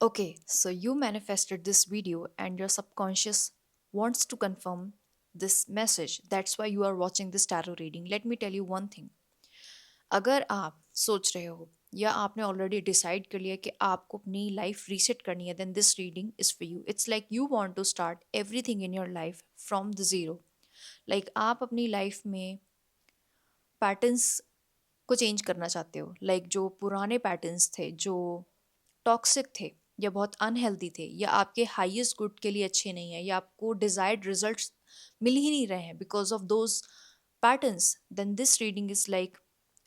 Okay, so you manifested this video and your subconscious wants to confirm this message. That's why you are watching this tarot reading. Let me tell you one thing. अगर आप सोच रहे हो या आपने already decide कर लिया कि आपको अपनी लाइफ रीसेट करनी है, then this reading is for you. It's like you want to start everything in your life from the zero. Like आप अपनी लाइफ में पैटर्न्स को चेंज करना चाहते हो. लाइक जो पुराने पैटर्न्स थे, जो टॉक्सिक थे या बहुत अनहेल्दी थे या आपके हाईएस्ट गुड के लिए अच्छे नहीं है या आपको डिजायर्ड रिजल्ट्स मिल ही नहीं रहे हैं because of those patterns, then this reading is like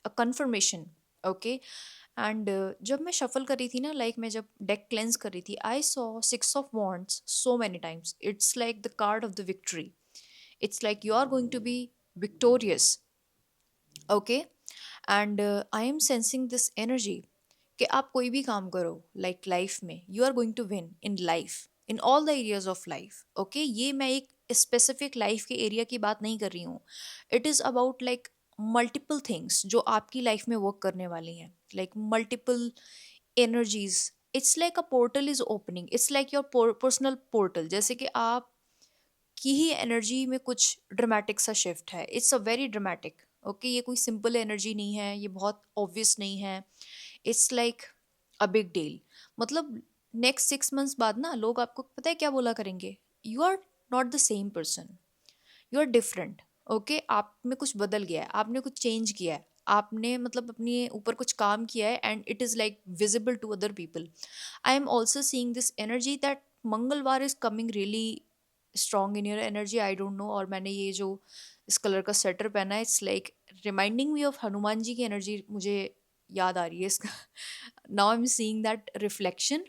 a confirmation. Okay. And जब मैं शफल कर रही थी ना, लाइक मैं जब डेक क्लेंस कर रही थी, I saw six of wands so many times. It's like the card of the victory. It's like you are going to be victorious. Okay. And I am sensing this energy कि आप कोई भी काम करो like life में, you are going to win in life, in all the areas of life. Okay, ये मैं एक स्पेसिफिक लाइफ के एरिया की बात नहीं कर रही हूँ. It is about like multiple things जो आपकी लाइफ में वर्क करने वाली हैं, like multiple energies. It's like a portal is opening. It's like your personal portal. जैसे कि आप की ही एनर्जी में कुछ ड्रामेटिक सा शिफ्ट है. It's a very dramatic. Okay, ये कोई सिंपल एनर्जी नहीं है, ये बहुत ऑब्वियस नहीं है. It's like a big deal. मतलब नेक्स्ट 6 मंथ्स बाद ना लोग आपको पता है क्या बोला करेंगे? You are not the same person, you are different. Okay, आप में कुछ बदल गया है, आपने कुछ चेंज किया है, आपने मतलब अपने ऊपर कुछ काम किया है and it is like visible to other people. I am also seeing this energy that Mangalvar is coming really strong in your energy. I don't know. और मैंने ये जो इस कलर का स्वेटर पहना है, it's like reminding me of Hanuman ji की energy मुझे याद आ रही है इसका. Now I am seeing that reflection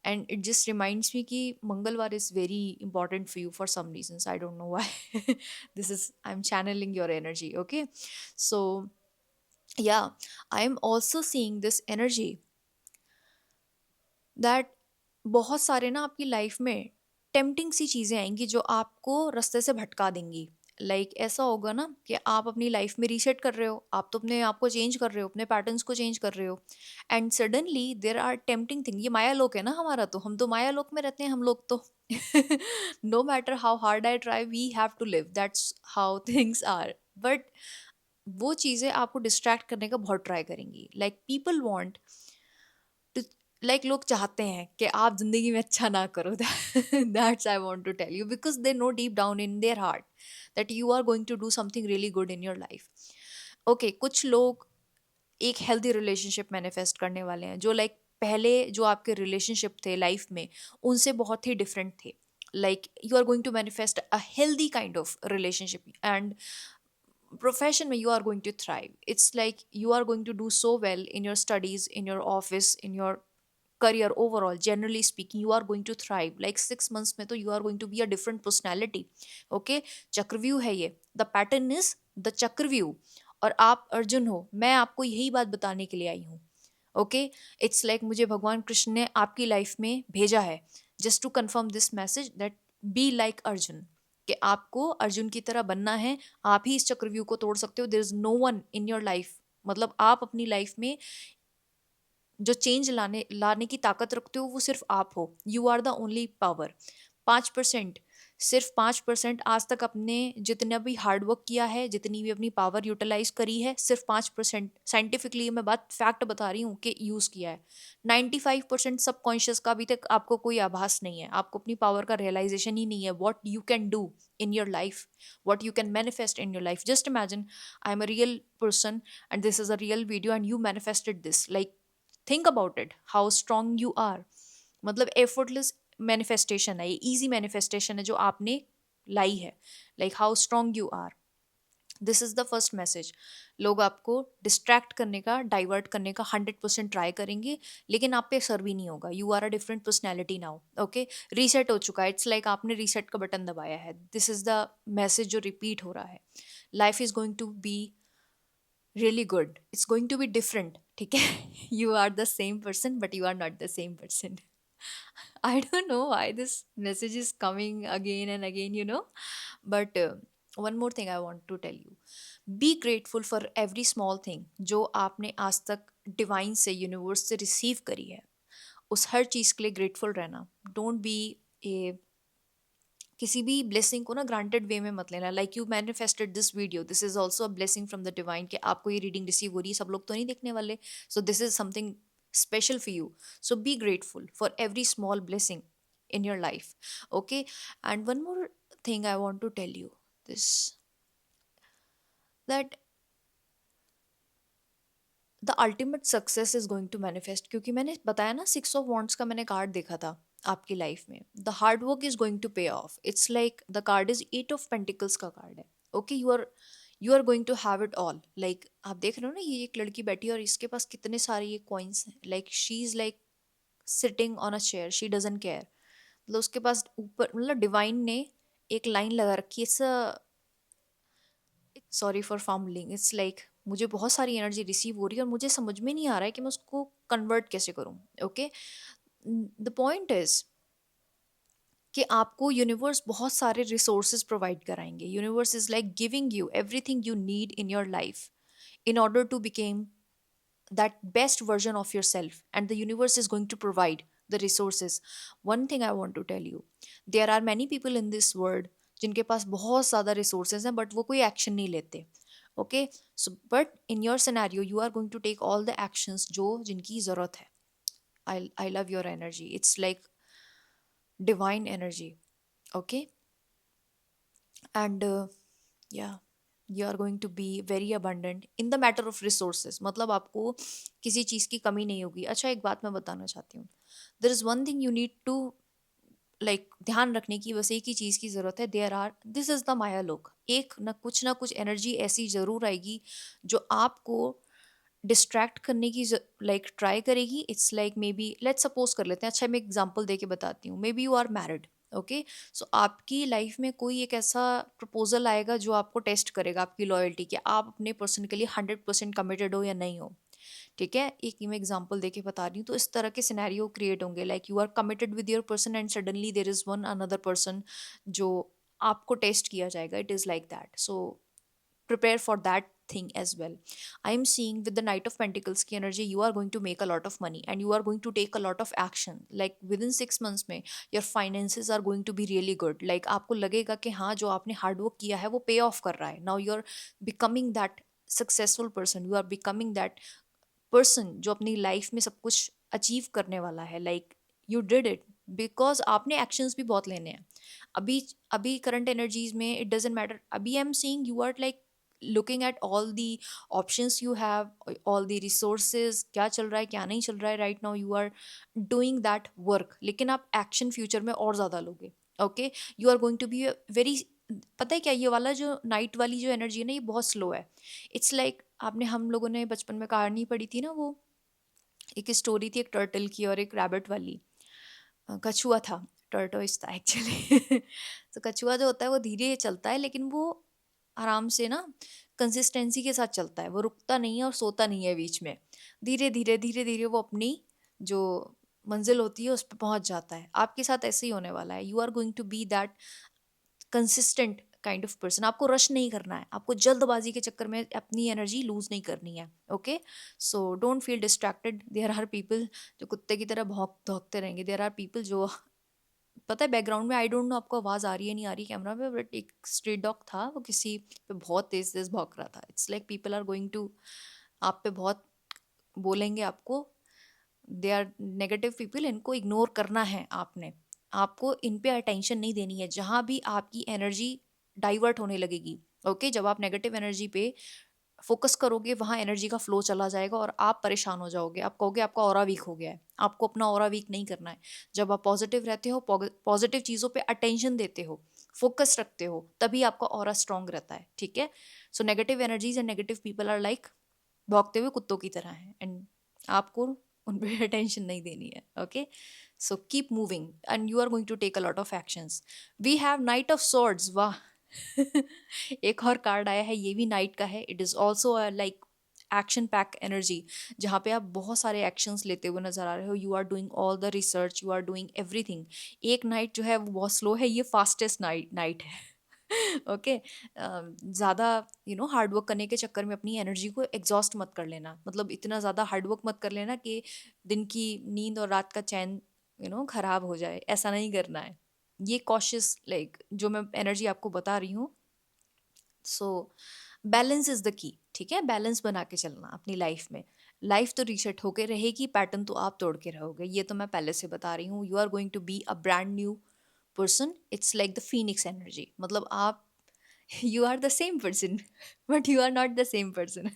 and it just reminds me ki mangalwar is very important for you for some reasons. I don't know why. This is, I'm channeling your energy. Okay, so yeah, I am also seeing this energy that बहुत सारे ना आपकी life में tempting सी चीज़ें आएंगी जो आपको रास्ते से भटका देंगी. ऐसा होगा ना कि आप अपनी लाइफ में रीसेट कर रहे हो, आप तो अपने आप को चेंज कर रहे हो, अपने पैटर्न्स को चेंज कर रहे हो, and suddenly there are tempting thing. ये माया लोक है ना हमारा, तो हम तो माया लोक में रहते हैं हम लोग तो. No matter how hard I try, we have to live, that's how things are. But वो चीज़ें आपको डिस्ट्रैक्ट करने का बहुत ट्राई करेंगी. Like people want to, like लोग चाहते हैं कि आप जिंदगी में अच्छा ना करो. That's I want to tell you because they know deep down in their heart that you are going to do something really good in your life. Okay, कुछ लोग एक हेल्दी रिलेशनशिप मैनिफेस्ट करने वाले हैं जो लाइक पहले जो आपके रिलेशनशिप थे लाइफ में उनसे बहुत ही डिफरेंट थे. Like you are going to manifest a healthy kind of relationship. And profession में you are going to thrive. It's like you are going to do so well in your studies, in your office, in your career overall. Generally speaking, you are going to thrive. Like 6 months में तो you are going to be a different personality. Okay, चक्रव्यूह है ये. The pattern is the चक्रव्यूह. और आप अर्जुन हो, मैं आपको यही बात बताने के लिए आई हूँ. ओके, इट्स लाइक मुझे भगवान कृष्ण ने आपकी लाइफ में भेजा है just to confirm this message that be like Arjun. कि आपको अर्जुन की तरह बनना है. आप ही इस चक्रव्यूह को तोड़ सकते हो. There is no one in your life. मतलब आप अपनी लाइफ में जो चेंज लाने लाने की ताकत रखते हो वो सिर्फ आप हो. You are the only power. 5%, सिर्फ 5% आज तक अपने जितना भी हार्डवर्क किया है, जितनी भी अपनी पावर यूटिलाइज करी है, सिर्फ 5% साइंटिफिकली मैं बात फैक्ट बता रही हूँ कि यूज़ किया है. 95% सबकॉन्शियस का अभी तक आपको कोई आभास नहीं है. आपको अपनी पावर का रियलाइजेशन ही नहीं है. What you can do in your life, what you can manifest in your life. Just imagine I am a real person and this is a real video and you manifested this. Like think about it how strong you are. मतलब effortless manifestation है ये, easy manifestation है जो आपने लाई है. Like how strong you are. This is the first message. लोग आपको डिस्ट्रैक्ट करने का, डाइवर्ट करने का 100% ट्राई करेंगे, लेकिन आप पे असर भी नहीं होगा. You are a different personality now. Okay, reset हो चुका है. इट्स लाइक आपने रीसेट का बटन दबाया है. दिस इज द मैसेज जो रिपीट हो रहा है. Life is going to be really good. It's going to be different. ठीक है. You are the same person, but you are not the same person. I don't know why this message is coming again and again, you know. But one more thing I want to tell you. Be grateful for every small thing जो आपने आज तक divine से, universe से receive करी है. उस हर चीज़ के लिए ग्रेटफुल रहना। डोंट बी ए किसी भी ब्लेसिंग को ना ग्रांटेड वे में मत लेना। Like you manifested this video, this is also a blessing from the divine कि आपको ये रीडिंग रिसीव हो रही है, सब लोग तो नहीं देखने वाले। So this is something special for you. So be grateful for every small blessing in your life. Okay. And one more thing I want to tell you this, that the ultimate success is going to manifest, क्योंकि मैंने बताया ना 6 of Wands का मैंने card देखा था आपकी life में। The hard work is going to pay off. It's like the card is 8 of Pentacles का कार्ड है। Okay, you are going to have it all. Like आप देख रहे हो ना, ये एक लड़की बैठी है और इसके पास कितने सारे ये कॉइन्स हैं। Like she is like sitting on a chair, she doesn't care. मतलब उसके पास ऊपर, मतलब डिवाइन ने एक लाइन लगा रखी है। सॉरी फॉर फॉर्मलिंग, इट्स लाइक मुझे बहुत सारी एनर्जी रिसीव हो रही है और मुझे समझ में नहीं आ रहा है कि मैं उसको कन्वर्ट कैसे करूँ। ओके, द पॉइंट इज कि आपको यूनिवर्स बहुत सारे रिसोर्सेज प्रोवाइड कराएंगे। Universe is like giving you everything you need in your life in order to become that best version of yourself, and the universe is going to provide the resources. One thing I want to tell you, there are many people in this world जिनके पास बहुत ज़्यादा resources हैं but वो कोई action नहीं लेते। Okay, so but in your scenario you are going to take all the actions जो जिनकी ज़रूरत है। I love your energy, it's like divine energy. Okay, and yeah you are going to be very abundant in the matter of resources. मतलब आपको किसी चीज़ की कमी नहीं होगी। अच्छा, एक बात मैं बताना चाहती हूँ, there is one thing you need to like ध्यान रखने की, बस एक ही चीज़ की ज़रूरत है। There are, this is the Maya lok. एक ना कुछ एनर्जी ऐसी ज़रूर आएगी जो आपको डिस्ट्रैक्ट करने की लाइक ट्राई करेगी। It's like may be, let's suppose कर लेते हैं। अच्छा, मैं एग्जांपल दे के बताती हूँ। Maybe you are married. Okay, so आपकी लाइफ में कोई एक ऐसा प्रपोजल आएगा जो आपको टेस्ट करेगा आपकी लॉयल्टी, कि आप अपने पर्सन के लिए 100% कमिटेड हो या नहीं हो। ठीक है, एक मैं एग्जांपल देके बता रही हूँ। तो इस तरह के सिनेरियो क्रिएट होंगे, like you are committed with your person and suddenly there is one another person जो आपको टेस्ट किया जाएगा। It is like that, so prepare for that thing as well. I am seeing with the Knight of Pentacles की energy, you are going to make a lot of money and you are going to take a lot of action. Like within 6 months में your finances are going to be really good. Like आपको लगेगा कि हाँ, जो आपने hard work किया है वो pay off कर रहा है। Now you are becoming that successful person. You are becoming that person जो अपनी लाइफ में सब कुछ अचीव करने वाला है। Like you did it because आपने एक्शंस भी बहुत लेने हैं। अभी अभी करंट एनर्जीज में इट डजेंट मैटर। अभी I am seeing you are like looking at all the options you have, all the resources, क्या चल रहा है क्या नहीं चल रहा है। Right now you are doing that work, लेकिन आप एक्शन फ्यूचर में और ज़्यादा लोगे। Okay, you are going to be very, पता है क्या, ये वाला जो नाइट वाली जो एनर्जी है ना, ये बहुत स्लो है। इट्स लाइक आपने, हम लोगों ने बचपन में कहानी पढ़ी थी ना, वो एक स्टोरी थी एक टर्टल की और एक रैबिट वाली। कछुआ था, टर्टोइस था एक्चुअली। तो कछुआ जो होता है वो धीरे चलता है, लेकिन वो आराम से ना कंसिस्टेंसी के साथ चलता है। वो रुकता नहीं है और सोता नहीं है बीच में। धीरे धीरे वो अपनी जो मंजिल होती है उस पर पहुंच जाता है। आपके साथ ऐसे ही होने वाला है। You are going to be that consistent kind of person. आपको रश नहीं करना है, आपको जल्दबाजी के चक्कर में अपनी एनर्जी लूज नहीं करनी है। Okay, so don't feel distracted. There are people जो कुत्ते की तरह भौंक धौंकते रहेंगे। देयर आर पीपल जो, पता है बैकग्राउंड में, आई डोंट नो आपको आवाज़ आ रही है नहीं आ रही कैमरा पे, बट एक स्ट्रीट डॉग था, वो किसी पे बहुत तेज तेज भौंक रहा था। It's like people are going to आप पे बहुत बोलेंगे आपको। दे आर नेगेटिव पीपल, इनको इग्नोर करना है आपने। आपको इन पे अटेंशन नहीं देनी है। जहाँ भी आपकी एनर्जी डाइवर्ट होने लगेगी, ओके, जब आप नेगेटिव एनर्जी पे फोकस करोगे वहाँ एनर्जी का फ्लो चला जाएगा और आप परेशान हो जाओगे। आप कहोगे आपका ऑरा वीक हो गया है। आपको अपना ऑरा वीक नहीं करना है। जब आप पॉजिटिव रहते हो, पॉजिटिव चीज़ों पे अटेंशन देते हो, फोकस रखते हो, तभी आपका ऑरा स्ट्रांग रहता है। ठीक है, so negative energies and negative people are like भौंकते हुए कुत्तों की तरह हैं, एंड आपको उन पर अटेंशन नहीं देनी है। Okay, so keep moving and you are going to take a lot of actions. We have knight of swords, वाह। एक और कार्ड आया है, ये भी नाइट का है। It is also like action pack energy, जहाँ पे आप बहुत सारे एक्शंस लेते हुए नजर आ रहे हो। You are doing all the research, you are doing everything. एक नाइट जो है वो बहुत स्लो है, ये फास्टेस्ट नाइट है। ओके, ज़्यादा हार्ड वर्क करने के चक्कर में अपनी एनर्जी को एग्जॉस्ट मत कर लेना, मतलब इतना ज़्यादा हार्ड वर्क मत कर लेना कि दिन की नींद और रात का चैन खराब हो जाए, ऐसा नहीं करना है। ये कॉशियस लाइक जो मैं एनर्जी आपको बता रही हूँ। So balance is the key, ठीक है, बैलेंस बना के चलना अपनी लाइफ में। लाइफ तो रीसेट होके रहेगी, पैटर्न तो आप तोड़ के रहोगे, ये तो मैं पहले से बता रही हूँ। You are going to be a brand new person, it's like the phoenix energy, मतलब आप you are the same person but you are not the same person.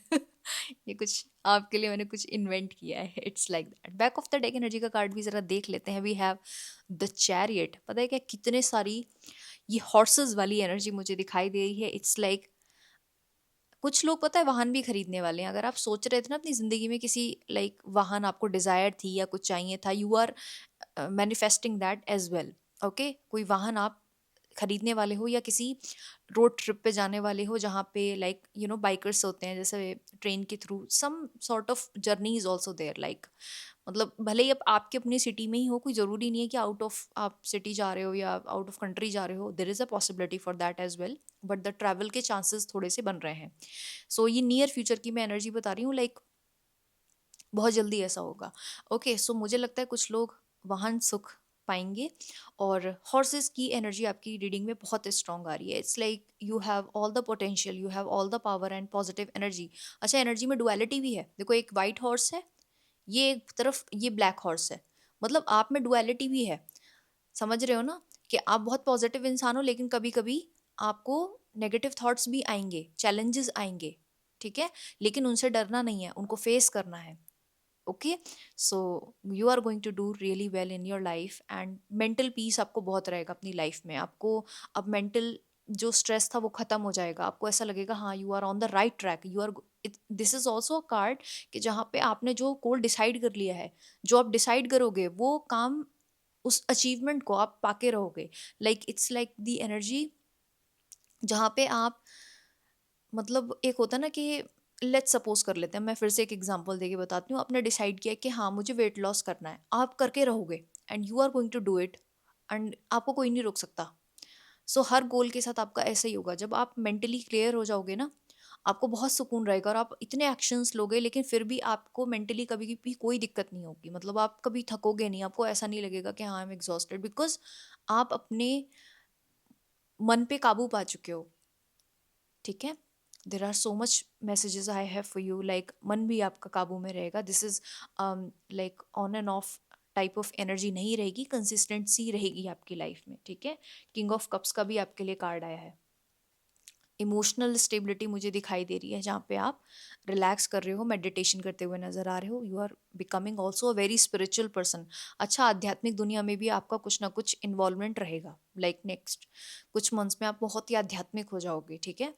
ये कुछ आपके लिए मैंने कुछ इन्वेंट किया है, it's like that. Back of the deck energy का कार्ड भी जरा देख लेते हैं। वी हैव द चैरियट, पता है क्या, कितने सारी ये हॉर्सेस वाली एनर्जी मुझे दिखाई दे रही है। इट्स लाइक कुछ लोग पता है वाहन भी खरीदने वाले हैं। अगर आप सोच रहे थे ना अपनी जिंदगी में किसी लाइक वाहन आपको डिजायर थी या कुछ चाहिए था, you are manifesting that as well. Okay, कोई वाहन आप खरीदने वाले हो या किसी रोड ट्रिप पे जाने वाले हो जहाँ पे लाइक बाइकर्स होते हैं, जैसे ट्रेन के through some sort of journey is also there like, मतलब भले ही अब आपके अपनी सिटी में ही हो, कोई ज़रूरी नहीं है कि आउट ऑफ आप सिटी जा रहे हो या आउट ऑफ कंट्री जा रहे हो, there is a possibility for that as well, but the travel के चांसेस थोड़े से बन रहे हैं। सो ये नियर फ्यूचर की मैं एनर्जी बता रही हूँ, लाइक बहुत जल्दी ऐसा होगा। ओके, सो मुझे लगता है कुछ लोग वाहन सुख पाएंगे। और हॉर्सेस की एनर्जी आपकी रीडिंग में बहुत स्ट्रांग आ रही है। It's like you have all the potential, you have all the power and positive energy. अच्छा, एनर्जी में डुअलिटी भी है, देखो एक वाइट हॉर्स है, ये एक तरफ ये ब्लैक हॉर्स है, मतलब आप में डुअलिटी भी है। समझ रहे हो ना, कि आप बहुत पॉजिटिव इंसान हो लेकिन कभी कभी आपको नेगेटिव थॉट्स भी आएंगे, चैलेंजेस आएंगे, ठीक है, लेकिन उनसे डरना नहीं है, उनको फेस करना है। Okay, so you are going to do really well in your life and mental peace आपको बहुत रहेगा अपनी लाइफ में। आपको अब मेंटल जो स्ट्रेस था वो खत्म हो जाएगा, आपको ऐसा लगेगा हाँ you are on the right track, you are. This is also a card कि जहाँ पे आपने जो गोल डिसाइड कर लिया है, जो आप डिसाइड करोगे वो काम, उस अचीवमेंट को आप पाके रहोगे। Like it's like the energy जहाँ पे आप, मतलब एक होता है ना कि लेट्स सपोज कर लेते हैं, मैं फिर से एक एग्जांपल देके बताती हूँ। आपने डिसाइड किया कि हाँ मुझे वेट लॉस करना है, आप करके रहोगे and you are going to do it, and आपको कोई नहीं रोक सकता। सो हर गोल के साथ आपका ऐसा ही होगा, जब आप मेंटली क्लियर हो जाओगे ना, आपको बहुत सुकून रहेगा और आप इतने एक्शंस लोगे, लेकिन फिर भी आपको मेंटली कभी भी कोई दिक्कत नहीं होगी, मतलब आप कभी थकोगे नहीं, आपको ऐसा नहीं लगेगा कि हाँ आई एम एग्जॉस्टेड, बिकॉज आप अपने मन पे काबू पा चुके हो, ठीक है। There are so much messages I have for you, like मन भी आपका काबू में रहेगा। This is like on and off type of energy नहीं रहेगी, कंसिस्टेंसी रहेगी आपकी लाइफ में, ठीक है। किंग ऑफ कप्स का भी आपके लिए कार्ड आया है। इमोशनल स्टेबिलिटी मुझे दिखाई दे रही है, जहाँ पे आप रिलैक्स कर रहे हो, मेडिटेशन करते हुए नजर आ रहे हो। You are becoming also a very spiritual person. अच्छा, आध्यात्मिक दुनिया में भी आपका कुछ ना कुछ इन्वॉल्वमेंट रहेगा, लाइक नेक्स्ट कुछ मंथ्स में आप बहुत ही आध्यात्मिक हो जाओगे, ठीक है।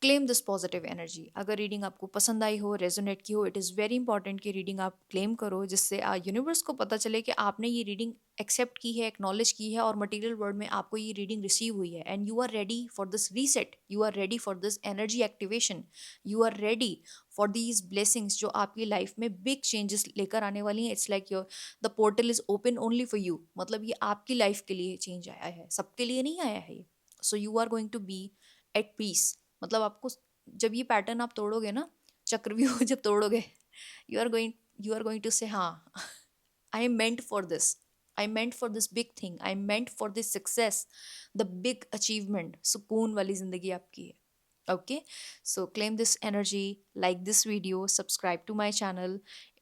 Claim this positive energy. अगर रीडिंग आपको पसंद आई हो, रेजोनेट की हो, इट इज़ वेरी इंपॉर्टेंट कि रीडिंग आप क्लेम करो, जिससे यूनिवर्स को पता चले कि आपने ये रीडिंग एक्सेप्ट की है, एक्नॉलेज की है, और मटेरियल वर्ल्ड में आपको ये रीडिंग रिसीव हुई है, and you are ready for this reset, you are ready for this energy activation, you are ready for these blessings जो आपकी लाइफ में बिग चेंजेस लेकर आने वाली हैं। It's like your the portal is open only for you, मतलब ये आपकी लाइफ के लिए चेंज आया है, सबके लिए नहीं आया है ये। So you are going to be at peace, मतलब आपको जब ये पैटर्न आप तोड़ोगे ना, चक्रव्यूह जब तोड़ोगे, you are going to say हाँ I am meant for this, I meant for this big thing, I meant for this success, the big achievement, सुकून वाली जिंदगी आपकी है। Okay, so claim this energy, like this video, subscribe to my channel.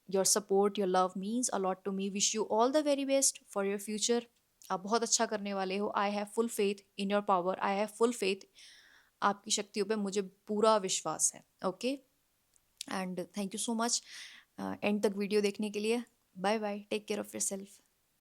Your support, your love means a lot to me. Wish you all the very best for your future. आप बहुत अच्छा करने वाले हो। आई have full faith in your power, I have full faith, आपकी शक्तियों पे मुझे पूरा विश्वास है। Okay, and thank you so much end तक वीडियो देखने के लिए। Bye bye, take care of your self.